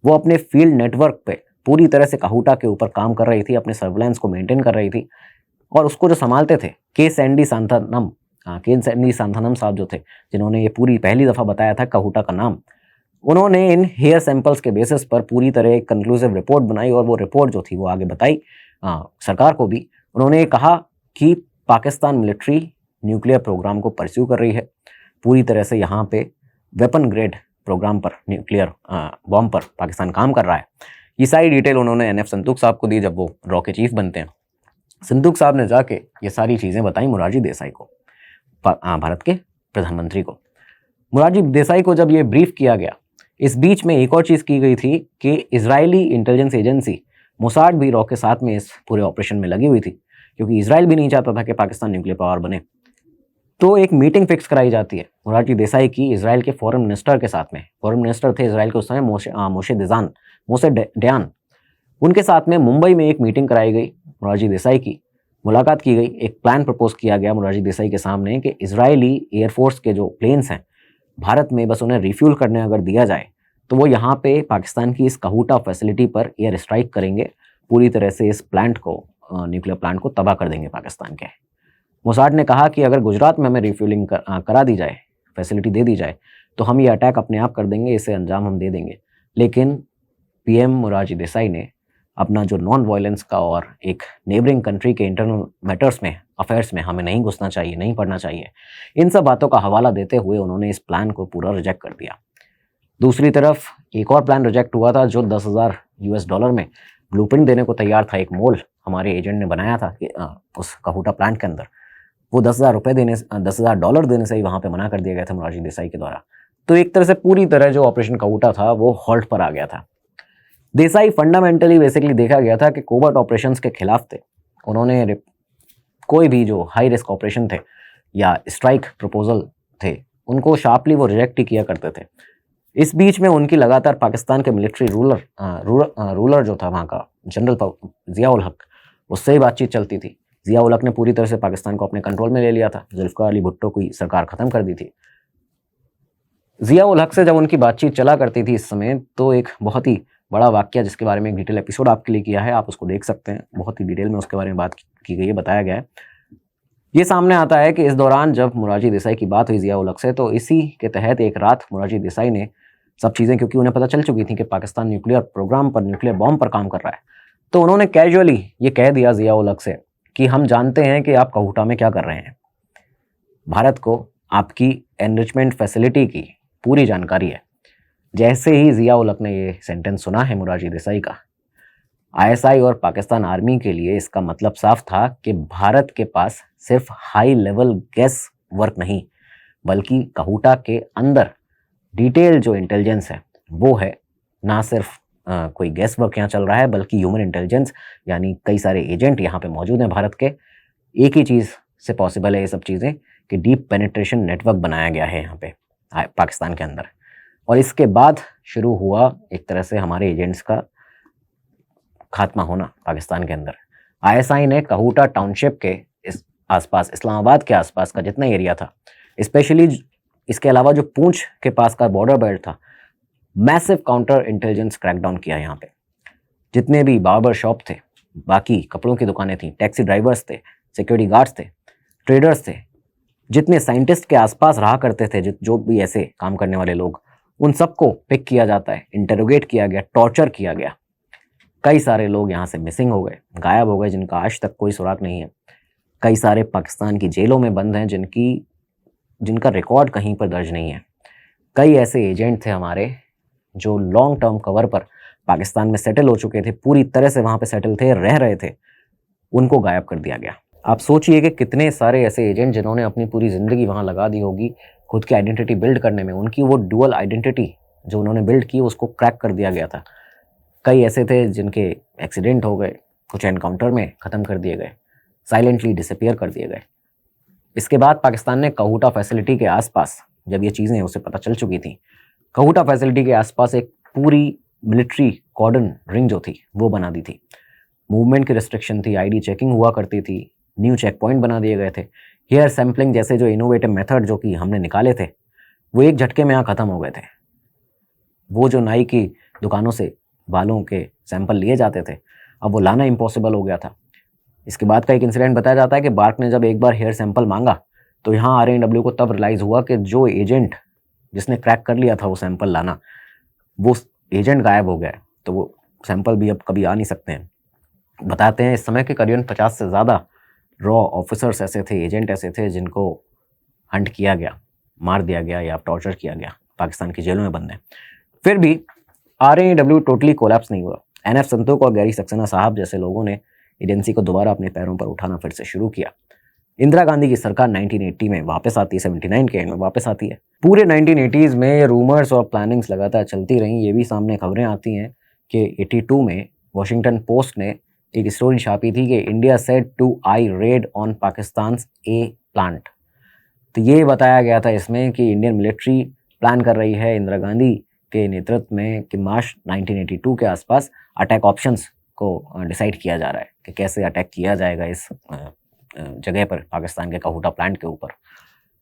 वो अपने फील्ड नेटवर्क पे पूरी तरह से काहूटा के ऊपर काम कर रही थी, अपने सर्विलांस को मेंटेन कर रही थी। और उसको जो संभालते थे के सैंडी सांथानम साहब जो थे, जिन्होंने ये पूरी पहली दफ़ा बताया था काहूटा का नाम, उन्होंने इन हेयर सैंपल्स के बेसिस पर पूरी तरह एक कंक्लूसिव रिपोर्ट बनाई और वो रिपोर्ट जो थी वो आगे बताई सरकार को भी। उन्होंने कहा कि पाकिस्तान मिलिट्री न्यूक्लियर प्रोग्राम को परस्यू कर रही है, पूरी तरह से यहाँ पे वेपन ग्रेड प्रोग्राम पर, न्यूक्लियर बॉम्ब पर पाकिस्तान काम कर रहा है। ये सारी डिटेल उन्होंने NF संतोख साहब को दी जब वो रॉ के चीफ बनते हैं। संतोख साहब ने जाके ये सारी चीज़ें बताई मोरारजी देसाई को, भारत के प्रधानमंत्री को। मोरारजी देसाई को जब ये ब्रीफ किया गया, इस बीच में एक और चीज़ की गई थी कि इजरायली इंटेलिजेंस एजेंसी मोसाड भी रॉ के साथ में इस पूरे ऑपरेशन में लगी हुई थी, क्योंकि इसराइल भी नहीं चाहता था कि पाकिस्तान न्यूक्लियर पावर बने। तो एक मीटिंग फिक्स कराई जाती है मोरारजी देसाई की इसराइल के फॉरेन मिनिस्टर के साथ में। फॉरेन मिनिस्टर थे इसराइल के उस समय मोशे डयान। उनके साथ में मुंबई में एक मीटिंग कराई गई, मोरारजी देसाई की मुलाकात की गई, एक प्लान प्रपोज किया गया मोरारजी देसाई के सामने कि इजरायली एयरफोर्स के जो प्लेन्स हैं भारत में, बस उन्हें रिफ्यूल करने अगर दिया जाए तो वो यहाँ पे पाकिस्तान की इस काहूटा फैसिलिटी पर एयर स्ट्राइक करेंगे, पूरी तरह से इस प्लांट को, न्यूक्लियर प्लांट को तबाह कर देंगे पाकिस्तान के। मोसाड ने कहा कि अगर गुजरात में हमें रिफ्यूलिंग करा दी जाए, फैसिलिटी दे दी जाए, तो हम ये अटैक अपने आप कर देंगे, इसे अंजाम हम दे देंगे। लेकिन PM मोरारजी देसाई ने अपना जो नॉन वायलेंस का और एक नेबरिंग कंट्री के इंटरनल मैटर्स में, अफेयर्स में हमें नहीं घुसना चाहिए, नहीं पढ़ना चाहिए, इन सब बातों का हवाला देते हुए उन्होंने इस प्लान को पूरा रिजेक्ट कर दिया। दूसरी तरफ एक और प्लान रिजेक्ट हुआ था जो $10,000 में ब्लूप्रिंट देने को तैयार था। एक मोल हमारे एजेंट ने बनाया था कि उस काहूटा प्लांट के अंदर, वो $10,000 देने से ही वहाँ पे मना कर दिया गया था मोरारजी देसाई के द्वारा। तो एक तरह से पूरी तरह जो ऑपरेशन काहूटा था वो हॉल्ट पर आ गया था। देसाई फंडामेंटली बेसिकली देखा गया था कि कोवर्ट ऑपरेशंस के खिलाफ थे। उन्होंने कोई भी जो हाई रिस्क ऑपरेशन थे या स्ट्राइक प्रपोजल थे, उनको शार्पली वो रिजेक्ट ही किया करते थे। इस बीच में उनकी लगातार पाकिस्तान के मिलिट्री रूलर जो था वहाँ का, जनरल ज़िया-उल हक, उससे ही बातचीत चलती थी। ज़िया-उल हक ने पूरी तरह से पाकिस्तान को अपने कंट्रोल में ले लिया था, जुल्फ़िकार अली भुट्टो की सरकार ख़त्म कर दी थी। ज़िया-उल हक से जब उनकी बातचीत चला करती थी इस समय, तो एक बहुत ही बड़ा वाक़या जिसके बारे में एक डिटेल एपिसोड आपके लिए किया है, आप उसको देख सकते हैं। बहुत ही डिटेल में उसके बारे में बात की गई है, बताया गया है। ये सामने आता है कि इस दौरान जब मोरारजी देसाई की बात हुई ज़िया-उल हक से, तो इसी के तहत एक रात मोरारजी देसाई ने सब चीज़ें, क्योंकि उन्हें पता चल चुकी थी कि पाकिस्तान न्यूक्लियर प्रोग्राम पर, न्यूक्लियर बॉम्ब पर काम कर रहा है, तो उन्होंने कैजुअली ये कह दिया ज़िया-उल हक से कि हम जानते हैं कि आप काहूटा में क्या कर रहे हैं, भारत को आपकी एनरिचमेंट फैसिलिटी की पूरी जानकारी है। जैसे ही ज़िया-उल हक ने ये सेंटेंस सुना है मोरारजी देसाई का, ISI और पाकिस्तान आर्मी के लिए इसका मतलब साफ था कि भारत के पास सिर्फ हाई लेवल गैस वर्क नहीं, बल्कि काहूटा के अंदर डिटेल जो इंटेलिजेंस है वो है। ना सिर्फ कोई गैस वर्क यहाँ चल रहा है, बल्कि ह्यूमन इंटेलिजेंस, यानी कई सारे एजेंट यहाँ पे मौजूद हैं भारत के। एक ही चीज़ से पॉसिबल है ये सब चीज़ें कि डीप पेनिट्रेशन नेटवर्क बनाया गया है यहाँ पे पाकिस्तान के अंदर। और इसके बाद शुरू हुआ एक तरह से हमारे एजेंट्स का खात्मा होना पाकिस्तान के अंदर। ISI ने काहूटा टाउनशिप के इस आसपास, इस्लामाबाद के आसपास का जितना एरिया था, स्पेशली इसके अलावा जो पूंछ के पास का बॉर्डर बेल्ट था, मैसिव काउंटर इंटेलिजेंस क्रैकडाउन किया यहाँ पे। जितने भी बार्बर शॉप थे, बाकी कपड़ों की दुकानें थी, टैक्सी ड्राइवर्स थे, सिक्योरिटी गार्ड्स थे, ट्रेडर्स थे, जितने साइंटिस्ट के आसपास रहा करते थे, जो भी ऐसे काम करने वाले लोग, उन सबको पिक किया जाता है, इंटरोगेट किया गया, टॉर्चर किया गया। कई सारे लोग यहाँ से मिसिंग हो गए, गायब हो गए, जिनका आज तक कोई सुराग नहीं है। कई सारे पाकिस्तान की जेलों में बंद हैं, जिनका रिकॉर्ड कहीं पर दर्ज नहीं है। कई ऐसे एजेंट थे हमारे जो लॉन्ग टर्म कवर पर पाकिस्तान में सेटल हो चुके थे, पूरी तरह से वहाँ पे सेटल थे, रह रहे थे, उनको गायब कर दिया गया। आप सोचिए कि कितने सारे ऐसे एजेंट जिन्होंने अपनी पूरी ज़िंदगी वहाँ लगा दी होगी खुद की आइडेंटिटी बिल्ड करने में, उनकी वो डुअल आइडेंटिटी जो उन्होंने बिल्ड की उसको क्रैक कर दिया गया था। कई ऐसे थे जिनके एक्सीडेंट हो गए, कुछ एनकाउंटर में ख़त्म कर दिए गए, साइलेंटली डिसअपीयर कर दिए गए। इसके बाद पाकिस्तान ने काहूटा फैसिलिटी के आसपास, जब ये चीज़ें उसे पता चल चुकी थी, काहूटा फैसिलिटी के आसपास एक पूरी मिलिट्री कॉर्डन रिंग जो थी वो बना दी थी। मूवमेंट की रिस्ट्रिक्शन थी, ID चेकिंग हुआ करती थी, न्यू चेक पॉइंट बना दिए गए थे, हेयर सैम्पलिंग जैसे जो इनोवेटिव मेथड जो कि हमने निकाले थे, वो एक झटके में यहाँ ख़त्म हो गए थे। वो जो नाई की दुकानों से बालों के सैंपल लिए जाते थे, अब वो लाना इम्पॉसिबल हो गया था। इसके बाद का एक इंसिडेंट बताया जाता है कि बार्क ने जब एक बार हेयर सैंपल मांगा तो यहाँ RANW को तब रियलाइज़ हुआ कि जो एजेंट जिसने क्रैक कर लिया था वो सैंपल लाना, वो एजेंट गायब हो गया है, तो वो सैंपल भी अब कभी आ नहीं सकते हैं। बताते हैं इस समय के करीबन 50 से ज़्यादा रॉ ऑफिसर्स ऐसे थे, एजेंट ऐसे थे जिनको हंट किया गया, मार दिया गया या टॉर्चर किया गया, पाकिस्तान की जेलों में बंद हैं। फिर भी RANW टोटली कोलैप्स नहीं हुआ। NF संतोख और गैरी सक्सेना साहब जैसे लोगों ने एजेंसी को दोबारा अपने पैरों पर उठाना फिर से शुरू किया। इंदिरा गांधी की सरकार 1980 में वापस आती है, 79 के एंड में वापस आती है। पूरे 1980s में रूमर्स और प्लानिंग्स लगातार चलती रहीं। ये भी सामने खबरें आती हैं कि 82 में वॉशिंगटन पोस्ट ने एक स्टोरी छापी थी कि India said to I raid on Pakistan's a plant. तो ये बताया गया था इसमें कि इंडियन मिलिट्री प्लान कर रही है इंदिरा गांधी के नेतृत्व में कि मार्च 1982 के आसपास अटैक ऑप्शंस को डिसाइड किया जा रहा है कि कैसे अटैक किया जाएगा इस जगह पर, पाकिस्तान के काहूटा प्लांट के ऊपर।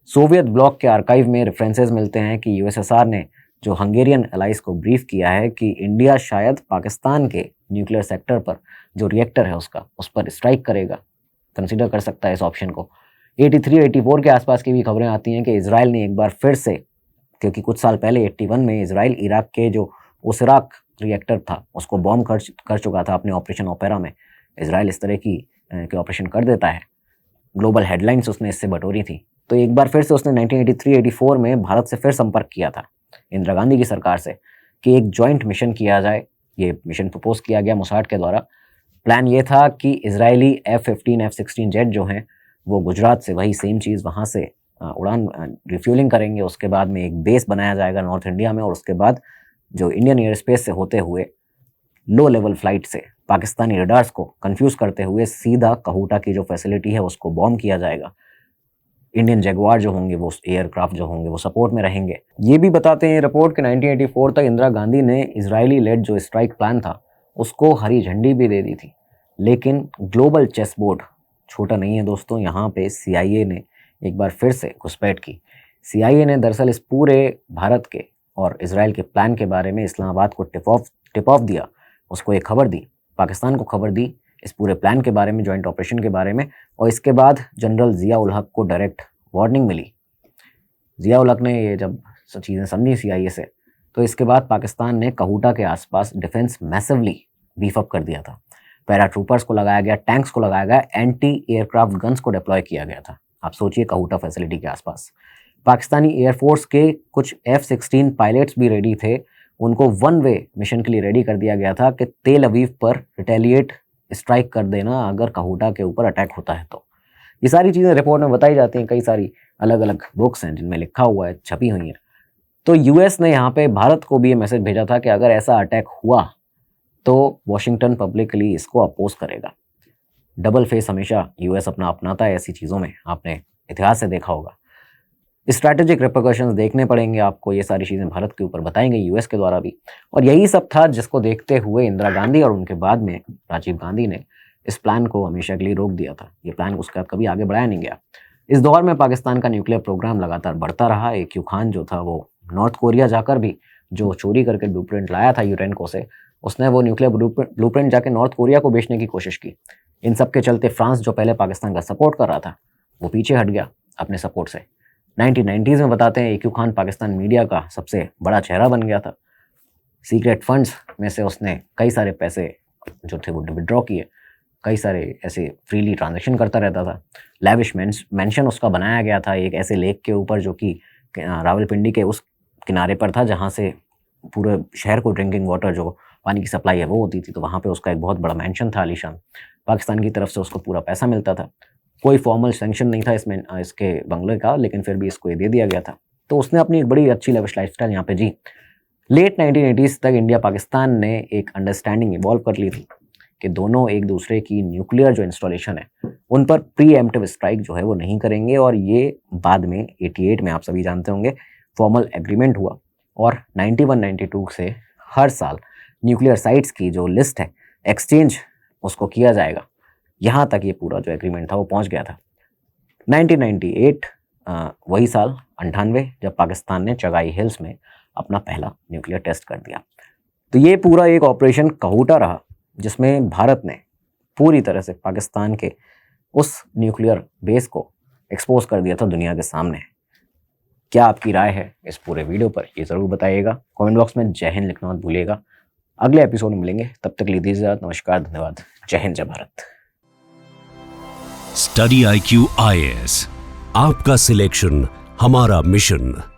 सोवियत ब्लॉक के आर्काइव में रेफरेंसेस मिलते हैं कि USSR ने जो हंगेरियन एलाइज को ब्रीफ किया है कि इंडिया शायद पाकिस्तान के न्यूक्लियर सेक्टर पर जो रिएक्टर है उसका, उस पर स्ट्राइक करेगा, कंसिडर कर सकता है इस ऑप्शन को। 83-84 के आसपास की भी खबरें आती हैं कि इजराइल ने एक बार फिर से, क्योंकि कुछ साल पहले 81 में इजराइल इराक के जो उसराक रिएक्टर था उसको बॉम्ब कर चुका था अपने ऑपरेशन ओपेरा में। इजराइल इस तरह की ऑपरेशन कर देता है, ग्लोबल हेडलाइंस उसने इससे बटोरी थी। तो एक बार फिर से उसने 1983-84 में भारत से फिर संपर्क किया था इंदिरा गांधी की सरकार से कि एक जॉइंट मिशन किया जाए। ये मिशन प्रपोज किया गया मोसाड के द्वारा। प्लान ये था कि इजरायली F-15 F-16 जेट जो हैं वो गुजरात से वही सेम चीज़ वहाँ से उड़ान रिफ्यूलिंग करेंगे। उसके बाद में एक बेस बनाया जाएगा नॉर्थ इंडिया में, और उसके बाद जो इंडियन एयर स्पेस से होते हुए लो लेवल फ्लाइट से पाकिस्तानी रडार्स को कंफ्यूज करते हुए सीधा काहूटा की जो फैसिलिटी है उसको बॉम्ब किया जाएगा। इंडियन जगुआर जो होंगे, वो एयरक्राफ्ट जो होंगे, वो सपोर्ट में रहेंगे। ये भी बताते हैं रिपोर्ट कि 1984 तक इंदिरा गांधी ने इजरायली लेड जो स्ट्राइक प्लान था उसको हरी झंडी भी दे दी थी। लेकिन ग्लोबल चेस बोर्ड छोटा नहीं है दोस्तों। यहाँ पे CIA ने एक बार फिर से घुसपैठ की। CIA ने दरअसल इस पूरे भारत के और इजराइल के प्लान के बारे में इस्लामाबाद को टिप ऑफ दिया, उसको एक खबर दी, पाकिस्तान को खबर दी इस पूरे प्लान के बारे में, जॉइंट ऑपरेशन के बारे में। और इसके बाद जनरल ज़िया उल हक को डायरेक्ट वार्निंग मिली। ज़िया उल हक ने ये जब चीज़ें समझी CIA से, तो इसके बाद पाकिस्तान ने काहूटा के आसपास डिफेंस मैसिवली बीफ अप कर दिया था। पैराट्रूपर्स को लगाया गया, टैंक्स को लगाया गया, एंटी एयरक्राफ्ट गन्स को डिप्लॉय किया गया था। आप सोचिए काहूटा फैसिलिटी के आसपास। पाकिस्तानी एयरफोर्स के कुछ F-16 पायलट्स भी रेडी थे, उनको वन वे मिशन के लिए रेडी कर दिया गया था कि तेल अवीव पर रिटेलिएट स्ट्राइक कर देना अगर काहूटा के ऊपर अटैक होता है तो। ये सारी चीज़ें रिपोर्ट में बताई जाती हैं, कई सारी अलग अलग बुक्स हैं जिनमें लिखा हुआ है, छपी हुई हैं। तो US ने यहाँ पे भारत को भी ये मैसेज भेजा था कि अगर ऐसा अटैक हुआ तो वॉशिंगटन पब्लिकली इसको अपोज करेगा। डबल फेस हमेशा US अपना अपनाता है ऐसी चीज़ों में, आपने इतिहास से देखा होगा। स्ट्रैटेजिक रिपरकशंस देखने पड़ेंगे आपको, ये सारी चीज़ें भारत के ऊपर बताई गई US के द्वारा भी। और यही सब था जिसको देखते हुए इंदिरा गांधी और उनके बाद में राजीव गांधी ने इस प्लान को हमेशा के लिए रोक दिया था। ये प्लान उसका कभी आगे बढ़ाया नहीं गया। इस दौर में पाकिस्तान का न्यूक्लियर प्रोग्राम लगातार बढ़ता रहा। AQ खान जो था वो नॉर्थ कोरिया जाकर भी जो चोरी करके ब्लूप्रिंट लाया था यूरेनको से, उसने वो न्यूक्लियर ब्लूप्रिंट जाके नॉर्थ कोरिया को बेचने की कोशिश की। इन सब के चलते फ्रांस जो पहले पाकिस्तान का सपोर्ट कर रहा था वो पीछे हट गया अपने सपोर्ट से। 1990s में बताते हैं AQ खान पाकिस्तान मीडिया का सबसे बड़ा चेहरा बन गया था। सीक्रेट फंड्स में से उसने कई सारे पैसे जो थे वो विड्रॉ किए, कई सारे ऐसे फ्रीली ट्रांजैक्शन करता रहता था। लैविश मेंशन उसका बनाया गया था एक ऐसे लेक के ऊपर जो कि रावलपिंडी के उस किनारे पर था जहाँ से पूरे शहर को ड्रिंकिंग वाटर जो पानी की सप्लाई है वो होती थी। तो वहाँ पे उसका एक बहुत बड़ा मेंशन था आलीशान। पाकिस्तान की तरफ से उसको पूरा पैसा मिलता था। कोई फॉर्मल सैंक्शन नहीं था इसमें इसके बंगले का, लेकिन फिर भी इसको ये दे दिया गया था। तो उसने अपनी एक बड़ी अच्छी लेविश लाइफस्टाइल यहाँ पे जी। लेट 1980s तक इंडिया पाकिस्तान ने एक अंडरस्टैंडिंग इवॉल्व कर ली थी कि दोनों एक दूसरे की न्यूक्लियर जो इंस्टॉलेशन है उन पर प्रीएम्प्टिव स्ट्राइक जो है वो नहीं करेंगे। और ये बाद में 88 में आप सभी जानते होंगे फॉर्मल एग्रीमेंट हुआ, और 91-92 से हर साल न्यूक्लियर साइट्स की जो लिस्ट है एक्सचेंज उसको किया जाएगा। यहाँ तक ये पूरा जो एग्रीमेंट था वो पहुँच गया था। 1998 वही साल 98 जब पाकिस्तान ने चगाई हिल्स में अपना पहला न्यूक्लियर टेस्ट कर दिया। तो ये पूरा एक ऑपरेशन कहूटा रहा जिसमें भारत ने पूरी तरह से पाकिस्तान के उस न्यूक्लियर बेस को एक्सपोज कर दिया था दुनिया के सामने। क्या आपकी राय है इस पूरे वीडियो पर, ये ज़रूर बताइएगा। कमेंट बॉक्स में जय हिंद लिखना मत भूलिएगा। अगले एपिसोड में मिलेंगे, तब तक लीजिए इजाज़त। नमस्कार, धन्यवाद। जय हिंद, जय भारत। स्टडी IQ IAS, आपका सिलेक्शन हमारा मिशन।